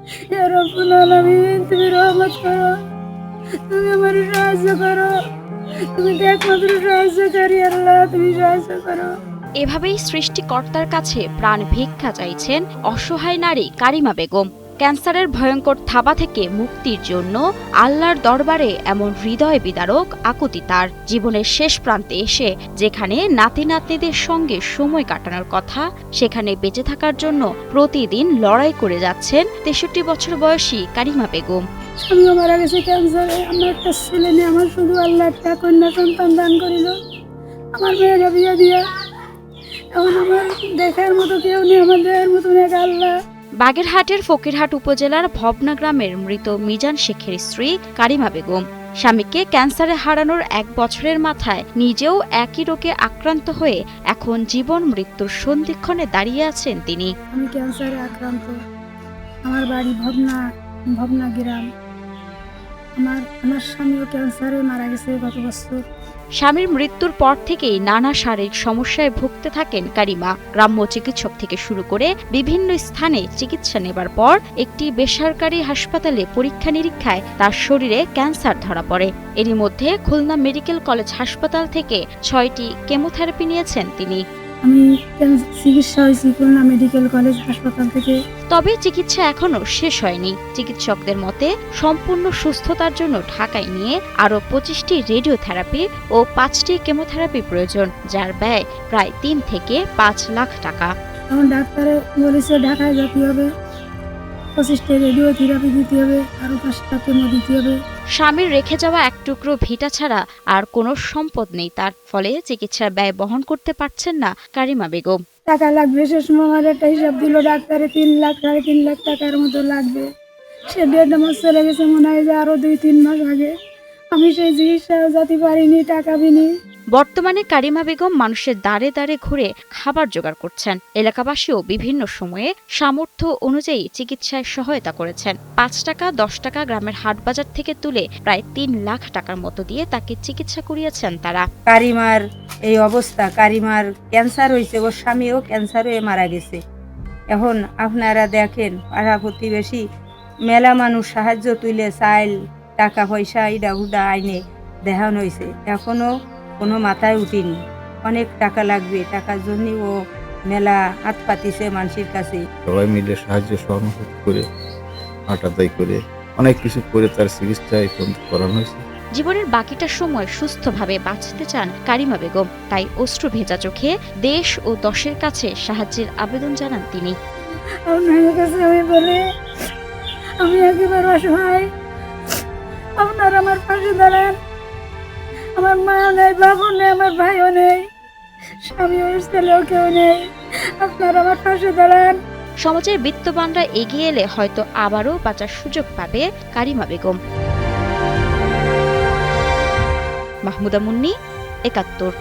ইয়া রাব্বুল আলামিন, তুমি রহমত করো, তুমি আমার সাহায্য করো, তুমি তো একমাত্র সাহায্যকারী আল্লাহ, তুমি সাহায্য করো। এভাবেই সৃষ্টিকর্তার কাছে প্রাণ ভিক্ষা চাইছেন অসহায় নারী কারিমা বেগম। ক্যান্সারের ভয়ঙ্কর থাবা থেকে মুক্তির জন্য আল্লাহর দরবারে এমন হৃদয় বিদারক আকুতি তার। জীবনের শেষ প্রান্তে এসে যেখানে নাতি নাতনিদের সঙ্গে সময় কাটানোর কথা, সেখানে বেঁচে থাকার জন্য প্রতিদিন লড়াই করে যাচ্ছেন ৬৩ বছর বয়সী কারিমা বেগম। স্বামীও মারা গেছে ক্যান্সারে, আমার একটা ছেলে নেই, আমার শুধু আল্লাহ একটা কন্যা সন্তান দান করিল আমার মেয়েরা বিয়ে দিয়া। এখন আমার দেখার মতো কেউ নেই, আমার দেখার মতো এক আল্লাহ। বাগেরহাটের ফকিরহাট উপজেলার ভবনা গ্রামের মৃত মিজান শেখের স্ত্রী কারিমা বেগম স্বামীকে ক্যান্সারে হারানোর ১ বছরের মাথায় নিজেও একই রোগে আক্রান্ত হয়ে এখন জীবন মৃত্যুর সন্ধিক্ষণে দাঁড়িয়ে আছেন তিনি। আমি ক্যান্সারে আক্রান্ত, আমার বাড়ি ভবনা গ্রাম। আমার স্বামীও ক্যান্সারে মারা গেছে গত বছর। স্বামীর মৃত্যুর পর থেকেই নানা শারীরিক সমস্যায় ভুগতে থাকেন কারিমা। গ্রাম্য চিকিৎসক থেকে শুরু করে বিভিন্ন স্থানে চিকিৎসা নেবার পর একটি বেসরকারি হাসপাতালে পরীক্ষা নিরীক্ষায় তার শরীরে ক্যান্সার ধরা পড়ে। এরই মধ্যে খুলনা মেডিকেল কলেজ হাসপাতাল থেকে ৬টি কেমোথেরাপি নিয়েছেন তিনি। আমি চিকিৎসা হয়েছি খুলনা মেডিকেল কলেজ হাসপাতাল থেকে। তবে চিকিৎসা এখনো শেষ হয়নি। চিকিৎসকদের মতে সম্পূর্ণ সুস্থতার জন্য ঢাকায় নিয়ে আরও ২৫টি রেডিওথেরাপি ও ৫টি কেমোথেরাপি প্রয়োজন, যার ব্যয় প্রায় ৩ থেকে ৫ লাখ টাকা। আমার ডাক্তারে বলেছে ঢাকায় যেতে হবে, ২৫টা রেডিওথেরাপি দিতে হবে, আরও ৫টা কেমো দিতে হবে। স্বামীর রেখে যাওয়া এক টুকরো ভিটা ছাড়া আর কোনো সম্পদ নেই তার, ফলে চিকিৎসার ব্যয় বহন করতে পারছেন না কারিমা বেগম। টাকা লাগবে, সে সময় আমার একটা হিসাব দিল ডাক্তারে ৩ লাখ ৩.৫ লাখ টাকার মতো লাগবে। সে ডেট আমার চলে গেছে মনে হয় যে আরও ২-৩ মাস আগে। আমি সেই চিকিৎসা যেতে পারিনি, টাকা বিনি। বর্তমানে কারিমা বেগম মানুষের দ্বারে দ্বারে ঘুরে খাবার জোগাড় করছেন। এলাকাবাসীও বিভিন্ন সময়ে সামর্থ্য অনুযায়ী চিকিৎসায় সহায়তা করেছেন। ৫ টাকা ১০ টাকা গ্রামের হাটবাজার থেকে তুলে প্রায় ৩ লাখ টাকার মতো দিয়ে তাকে চিকিৎসা করিয়েছেন তারা। কারিমার এই অবস্থা, কারিমার ক্যান্সার হয়েছে, ওর স্বামীও ক্যান্সার হয়ে মারা গেছে। এখন আপনারা দেখেন, পাড়া প্রতিবেশী মেলা মানুষ সাহায্য তুলে চাইল টাকা পয়সা ইডা উডা আইনে দেখানো হয়েছে, এখনো কোনো মাথায় উঠিনি। অনেক টাকা লাগবে, টাকার জন্য ও মেলা হাত পাতিছে মানুষের কাছে। সবাই মিলে সাহায্য সহযোগিতা করে আটাদাই করে অনেক কিছু করে তার চিকিৎসা এখন করানো হয়েছে। জীবনের বাকিটা সময় সুস্থভাবে বাঁচতে চান কারিমা বেগম, তাই অশ্রু ভেজা চোখে দেশ ও দশের কাছে সাহায্যের আবেদন জানান তিনি। আপনার কাছে আমি বলি, আমি একেবারে অসহায়, আপনার আমার পাশে দাঁড়ান। আমার মাও নেই, বাবু নেই, আমার ভাইও নেই, স্বামীও ছেলেও কেউ নেই, আপনার আমার পাশে দাঁড়ান। সমাজের বিত্তবানরা এগিয়ে এলে হয়তো আবারও বাঁচার সুযোগ পাবে কারিমা বেগম। মাহমুদা মুন্নি, ৭১।